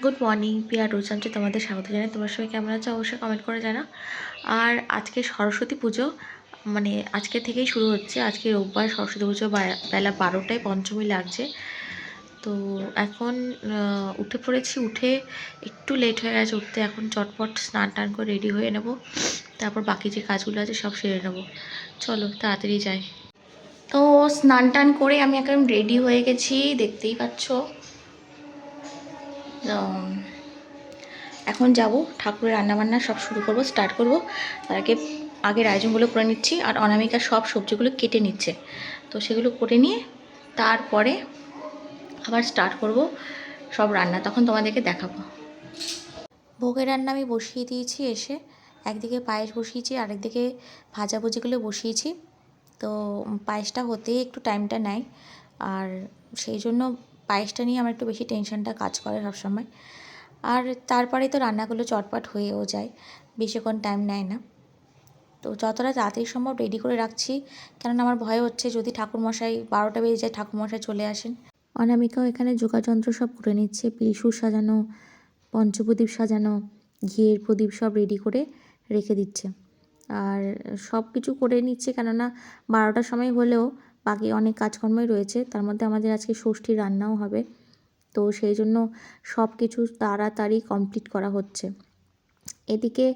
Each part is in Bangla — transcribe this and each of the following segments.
গুড মর্নিং প্রিয়া রোজানকে তোমাদের স্বাগত জানাই। তোমরা সবাই কেমন আছো অবশ্যই কমেন্ট করে জানাও। আর আজকে সরস্বতী পুজো, মানে আজকে থেকেই শুরু হচ্ছে। আজকে রোববার সরস্বতী পুজো বেলা 12টায় পঞ্চমী লাগছে। তো এখন উঠে পড়েছি। উঠে একটু লেট হয়ে গেছে উঠতে। এখন চটপট স্নান টান করে রেডি হয়ে নেব, তারপর বাকি যে কাজগুলো আছে সব সেরে নেব। চলো তাড়াতাড়ি যাই। তো স্নান টান করে আমি এখন রেডি হয়ে গেছি, দেখতেই পাচ্ছ। এখন যাব ঠাকুরের রান্নাবান্না সব শুরু করব, স্টার্ট করব। তার আগে আগের আয়োজনগুলো করে নিচ্ছি। আর অনামিকা সব সবজিগুলো কেটে নিচ্ছে, তো সেগুলো করে নিয়ে তারপরে আবার স্টার্ট করব সব রান্না, তখন তোমাদেরকে দেখাবো। ভোগের রান্না আমি বসিয়ে দিয়েছি এসে। একদিকে পায়েস বসিয়েছি, আরেকদিকে ভাজাভুজিগুলো বসিয়েছি। তো পায়েসটা হতেই একটু টাইমটা নেয়, আর সেই জন্য পায়েসটা নিয়ে আমার একটু বেশি টেনশনটা কাজ করে সবসময়। আর তারপরে তো রান্নাগুলো চটপট হয়েও যায়, বেশিক্ষণ টাইম নেয় না। তো যতটা তাড়াতাড়ি সম্ভব রেডি করে রাখছি, কেননা আমার ভয় হচ্ছে যদি ঠাকুরমশাই 12টা বেজে যায়, ঠাকুরমশাই চলে আসেন। অনামিকাও এখানে যোগাযন্ত্র সব করে নিচ্ছে, পিসুর সাজানো, পঞ্চপ্রদীপ সাজানো, ঘিয়ের প্রদীপ সব রেডি করে রেখে দিচ্ছে। আর সব কিছু করে নিচ্ছে, কেননা 12টার সময় হলেও বাকি অনেক কাজকর্মই রয়েছে। তার মধ্যে আমাদের আজকে ষষ্ঠী রান্নাও হবে, তো সেই জন্য সব কিছু তাড়াতাড়ি কমপ্লিট করা হচ্ছে। এদিকে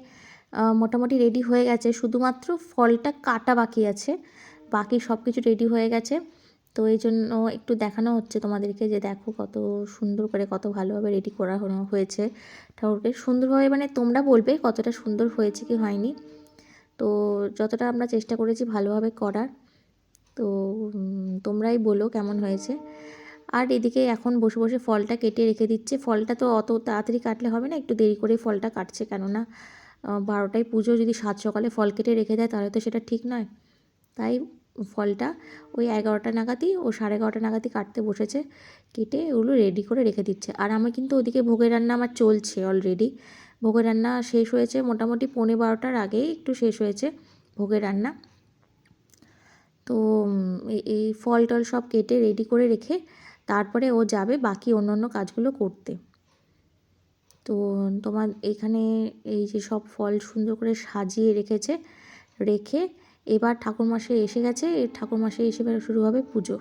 মোটামুটি রেডি হয়ে গেছে, শুধুমাত্র ফলটা কাটা বাকি আছে, বাকি সব কিছু রেডি হয়ে গেছে। তো এই জন্য একটু দেখানো হচ্ছে তোমাদেরকে, যে দেখো কত সুন্দর করে, কত ভালোভাবে রেডি করা হয়েছে ঠাকুরকে। সুন্দরভাবে মানে তোমরা বলবে কতটা সুন্দর হয়েছে কি হয়নি। তো যতটা আমরা চেষ্টা করেছি ভালোভাবে করার, তো তোমরাই বলো কেমন হয়েছে। আর এদিকে এখন বসে বসে ফলটা কেটে রেখে দিচ্ছে। ফলটা তো অত তাড়াতাড়ি কাটলে হবে না, একটু দেরি করে ফলটা কাটছে, কেননা 12টায় পুজো, যদি সাত সকালে ফল কেটে রেখে দেয় তাহলে তো সেটা ঠিক নয়। তাই ফলটা ওই 11টা নাগাদই, ও 11:30 নাগাদই কাটতে বসেছে, কেটে ওগুলো রেডি করে রেখে দিচ্ছে। আর আমি কিন্তু ওদিকে ভোগের রান্না আমার চলছে অলরেডি। ভোগের রান্না শেষ হয়েছে মোটামুটি 12:45 আগেই একটু শেষ হয়েছে ভোগের রান্না। তো এই ফল টল সব কেটে রেডি করে রেখে তারপরে ও যাবে বাকি অন্য কাজগুলো করতে। তো তোমার এখানে এই যে সব ফল সুন্দর করে সাজিয়ে রেখেছে, রেখে এবার ঠাকুরমশাই এসে গেছে। ঠাকুরমশাই এসে এবার শুরু হবে পুজো।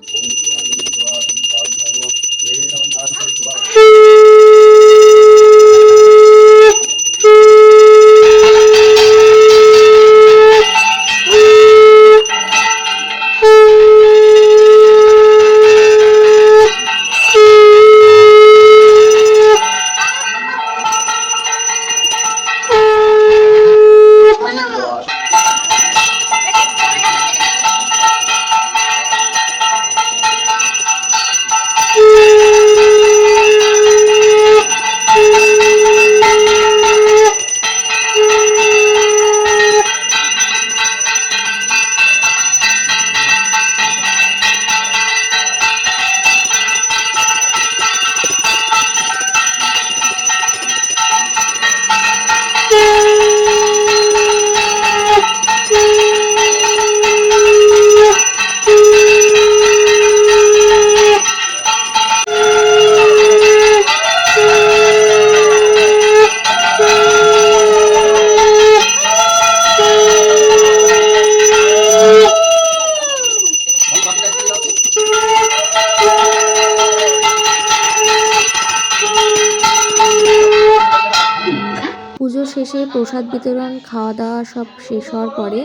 পুজো শেষে প্রসাদ বিতরণ, খাওয়া দাওয়া সব শেষ হওয়ার পরে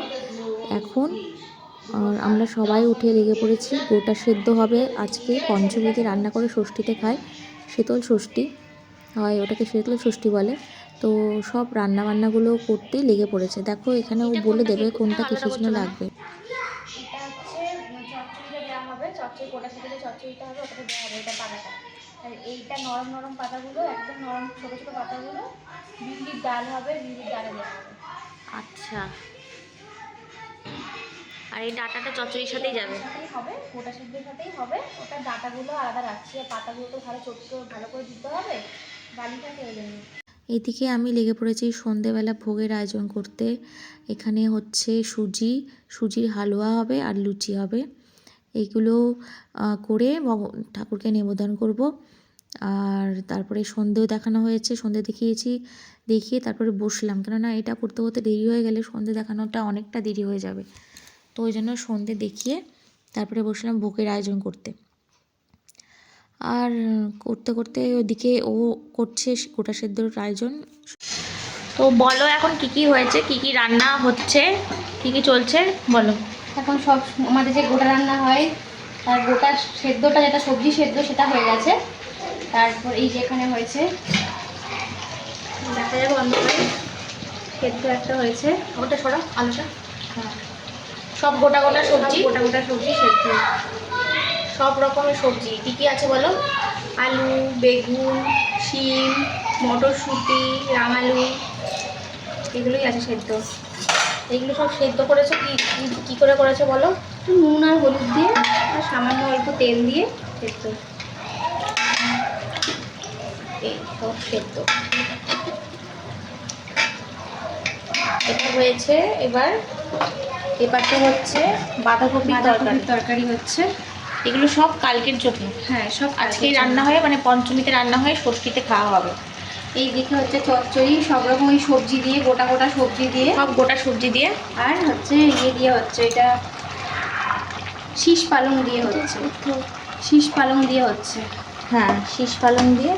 এখন আমরা সবাই উঠে লেগে পড়েছি। গোটা সেদ্ধ হবে আজকে পঞ্চমীতে রান্না করে ষষ্ঠীতে খায়, শীতল ষষ্ঠী হয়, ওটাকে শীতল ষষ্ঠী বলে। তো সব রান্নাবান্নাগুলো করতেই লেগে পড়েছে। দেখো এখানে ও বলে দেবে কোনটা কিসের জন্য লাগবে। এটা হচ্ছে চচ্চড়িটা দেওয়া হবে, চচ্চড়ি কোটা থেকে যে চচ্চড়িটা হবে ওটাতে দেওয়া হবে, এটা পাতাটা। আর এইটা নরম নরম পাতাগুলো, একদম নরম ছোটো ছোটো পাতাগুলো বিউলির ডাল হবে, বিউলির ডালে দেওয়া হবে। আচ্ছা, আর এই ডাটাটা চচ্চড়ির সাথেই যাবে? সাথেই হবে, গোটা সিদ্ধের সাথেই হবে। ওটা ডাটাগুলো আলাদা রাখছি, আর পাতাগুলো তো ভালো ছোট্ট ভালো করে দিতে হবে, বালিটাকে ওই জন্য। এদিকে আমি লেগে পড়েছি সন্ধেবেলা ভোগের আয়োজন করতে। এখানে হচ্ছে সুজির হালুয়া হবে আর লুচি হবে। এইগুলো করে ঠাকুরকে নিবেদন করব। আর তারপরে সন্ধেও দেখানো হয়েছে, সন্ধে দেখিয়েছি, দেখিয়ে তারপরে বসলাম, কেননা এটা করতে করতে দেরি হয়ে গেলে সন্ধে দেখানোটা অনেকটা দেরি হয়ে যাবে। তো ওই জন্য সন্ধে দেখিয়ে তারপরে বসলাম ভোগের আয়োজন করতে। আর করতে করতে ওদিকে ও করছে গোটা সেদ্ধর আয়োজন। তো বলো এখন কি কি হয়েছে, কি কি রান্না হচ্ছে, কি কি চলছে বলো। এখন সব আমাদের যে গোটা রান্না হয় তার গোটা সেদ্ধটা, যেটা সবজি সেদ্ধ, সেটা হয়ে গেছে। তারপর এই যে এখানে হয়েছে, দেখা যাবে অন্ধকারে, সেদ্ধ একটা হয়েছে। ওটা সরা আলুটা, হ্যাঁ, সব গোটা গোটা সবজি, গোটা গোটা সবজি সেদ্ধ। সব রকমের সবজি কি কি আছে বলো। আলু, বেগুন, শিম, মটরশুঁটি, রাঙালু, এগুলোই আছে সেদ্ধ। এগুলো সব সেদ্ধ করেছো, কি কি করে করেছো বলো। নুন আর হলুদ দিয়ে আর সামান্য অল্প তেল দিয়ে সেদ্ধ। এই সব সেদ্ধ, এটা হয়েছে। এবার এবারটা হচ্ছে বাঁধাকপির তরকারি হচ্ছে। এগুলো সব কালকের জন্য। হ্যাঁ, সব আজকেই রান্না হয়, মানে পঞ্চমীতে রান্না হয়, ষষ্ঠীতে খাওয়া হবে। এই দিকে হচ্ছে চচ্চড়ি, সব রকম ওই সবজি দিয়ে, গোটা গোটা সবজি দিয়ে, সব গোটা সবজি দিয়ে। আর হচ্ছে ইয়ে দিয়ে হচ্ছে, এটা শীষ পালং দিয়ে হচ্ছে, শীষ পালং দিয়ে হচ্ছে। হ্যাঁ, শীষ পালং দিয়ে।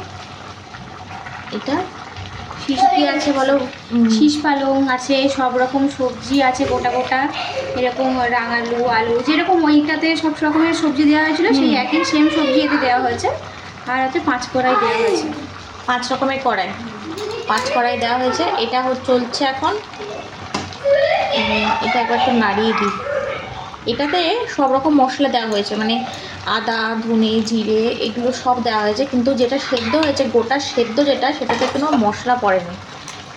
এটা শীষ কি আছে বলো। শীষ পালং আছে, সব রকম সবজি আছে গোটা গোটা, এরকম রাঙালু, আলু, যেরকম ওইটাতে সব রকমের সবজি দেওয়া হয়েছিল সেই একই সেম সবজি এতে দেওয়া হয়েছে। আর হচ্ছে 5 কড়াই দেওয়া হয়েছে, 5 রকমের কড়াই, 5 কড়াই দেওয়া হয়েছে। এটা চলছে এখন। এটা একবার একটু নাড়িয়ে দিই। এটাতে সব রকম মশলা দেওয়া হয়েছে, মানে আদা, ধনে, জিরে, এগুলো সব দেওয়া হয়েছে, কিন্তু যেটা সেদ্ধ হয়েছে গোটা সেদ্ধ যেটা, সেটাতে কোনো মশলা পড়েনি।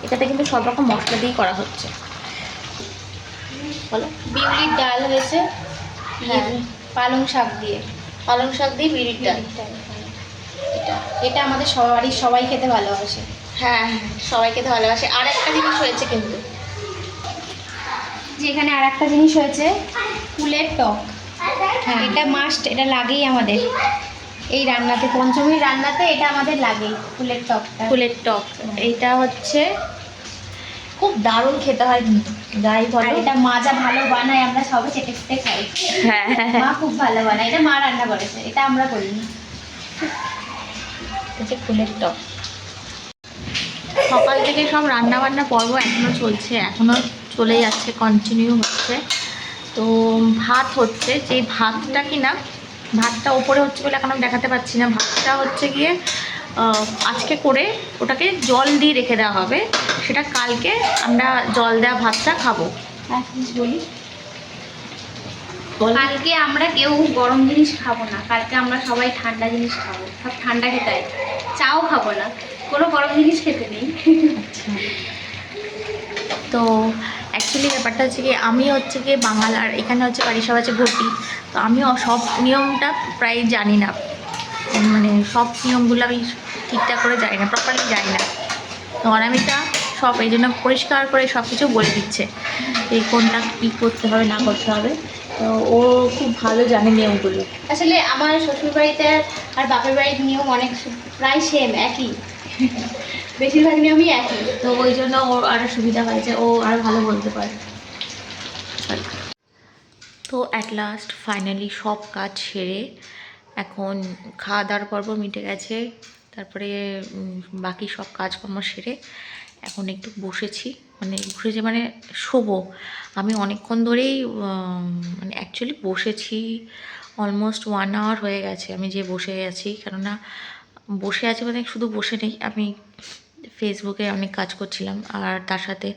এটাতে কিন্তু সব রকম মশলা দিয়েই করা হচ্ছে। বলো। বিউলির ডাল হয়েছে, হ্যাঁ, পালং শাক দিয়ে, পালং শাক দিয়ে বিউলির ডাল। এটা এটা আমাদের বাড়ির সবাই খেতে ভালোবাসে। হ্যাঁ, সবাই খেতে ভালোবাসে। আর একটা জিনিস হয়েছে কিন্তু, যে এখানে আর একটা জিনিস হয়েছে, ফুলের টক। হ্যাঁ, এটা মাস্ট, এটা লাগেই আমাদের এই রান্নাতে, পঞ্চমীর রান্নাতে এটা আমাদের লাগেই, ফুলের টকটা। ফুলের টক। এইটা হচ্ছে খুব দারুণ খেতে হয় কিন্তু, যাই আর বলো। এটা মা যা ভালো বানায় আমরা সবাই চেটে চেটে খাই। হ্যাঁ, মা খুব ভালো বানায়, এটা মা রান্না করেছে, এটা আমরা করিনি। হচ্ছে ফুলের টক। সকাল থেকে সব রান্না বান্না পর্ব এখনও চলছে, এখনও চলে যাচ্ছে, কন্টিনিউ হচ্ছে। তো ভাত হচ্ছে, যে ভাতটা কি না, ভাতটা ওপরে হচ্ছে বলে এখন আমি দেখাতে পাচ্ছি না। ভাতটা হচ্ছে গিয়ে আজকে করে ওটাকে জল দিয়ে রেখে দেওয়া হবে, সেটা কালকে আমরা জল দেওয়া ভাতটা খাবো। বলি, কালকে আমরা কেউ গরম জিনিস খাবো না, কালকে আমরা সবাই ঠান্ডা জিনিস খাবো, সব ঠান্ডা খেতে হয়, চাও খাবো না, কোনো গরম জিনিস খেতে নেই। আচ্ছা, তো অ্যাকচুয়ালি ব্যাপারটা হচ্ছে কি, আমি হচ্ছে গিয়ে বাঙাল, আর এখানে হচ্ছে বাড়ির সব আছে ঘটি। তো আমিও সব নিয়মটা প্রায় জানি না, মানে সব নিয়মগুলো আমি ঠিকঠাক করে জানি না, প্রপারলি জানি না। তো অনামিকা সব এই জন্য পরিষ্কার করে সব কিছু বলে দিচ্ছে, এই কোনটা কী করতে হবে না করতে হবে। তো ও খুব ভালো জানে নিয়মগুলো। আসলে আমার শ্বশুর বাড়িতে আর বাপের বাড়ির নিয়ম অনেক প্রায় সেম, একই, বেশিরভাগ নিয়মই একই। তো ওই জন্য ওর আরও সুবিধা হয়েছে, ও আরও ভালো বলতে পারে। তো অ্যাট লাস্ট ফাইনালি সব কাজ সেরে এখন খাওয়া দাওয়ার পর্ব মিটে গেছে। তারপরে বাকি সব কাজকর্ম সেরে এখন একটু বসেছি, মানে শোবো। আমি অনেকক্ষণ ধরেই মানে অ্যাকচুয়ালি বসেছি, অলমোস্ট 1 আওয়ার হয়ে গেছে আমি যে বসে আছি। কেননা বসে আছি মানে শুধু বসে নেই, আমি ফেসবুকে অনেক কাজ করছিলাম, আর তার সাথে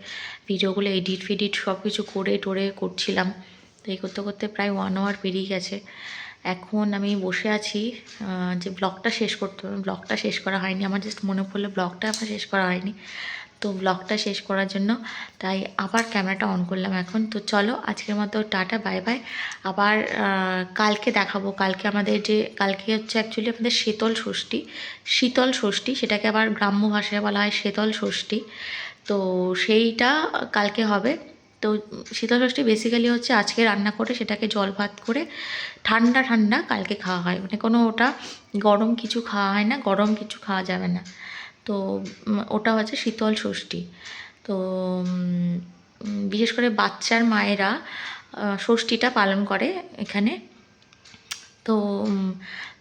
ভিডিওগুলো এডিট ফেডিট সব কিছু করে টোরে করছিলাম। তো এই করতে করতে প্রায় 1 আওয়ার পেরিয়ে গেছে। এখন আমি বসে আছি যে ব্লগটা শেষ করতে হবে। ব্লগটা শেষ করা হয়নি, আমার জাস্ট মনে পড়লো ব্লগটা আমার শেষ করা হয়নি। তো ব্লগটা শেষ করার জন্য তাই আবার ক্যামেরাটা অন করলাম এখন। তো চলো আজকের মতো টাটা, বাই বাই। আবার কালকে দেখাবো। কালকে হচ্ছে অ্যাকচুয়ালি আমাদের শীতল ষষ্ঠী, সেটাকে আবার গ্রাম্য ভাষায় বলা হয় শীতল ষষ্ঠী। তো সেইটা কালকে হবে। তো শীতলষষ্ঠী বেসিক্যালি হচ্ছে আজকে রান্না করে সেটাকে জল ভাত করে ঠান্ডা ঠান্ডা কালকে খাওয়া হয়, মানে কোনো ওটা গরম কিছু খাওয়া হয় না, গরম কিছু খাওয়া যাবে না। তো ওটা হচ্ছে শীতল ষষ্ঠী। তো বিশেষ করে বাচ্চার মায়েরা ষষ্ঠীটা পালন করে এখানে। তো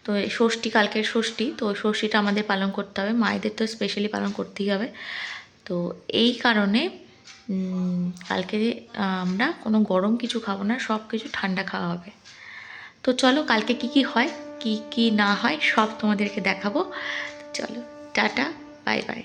তো এই ষষ্ঠী, কালকের ষষ্ঠী, তো ষষ্ঠীটা আমাদের পালন করতে হবে, মায়েদের তো স্পেশালি পালন করতেই হবে। তো এই কারণে কালকে আমরা কোনো গরম কিছু খাবো না, সব কিছু ঠান্ডা খাওয়া হবে। তো চলো কালকে কি কি হয়, কি কি না হয় সব তোমাদেরকে দেখাবো। চলো, টাটা, বাই বাই।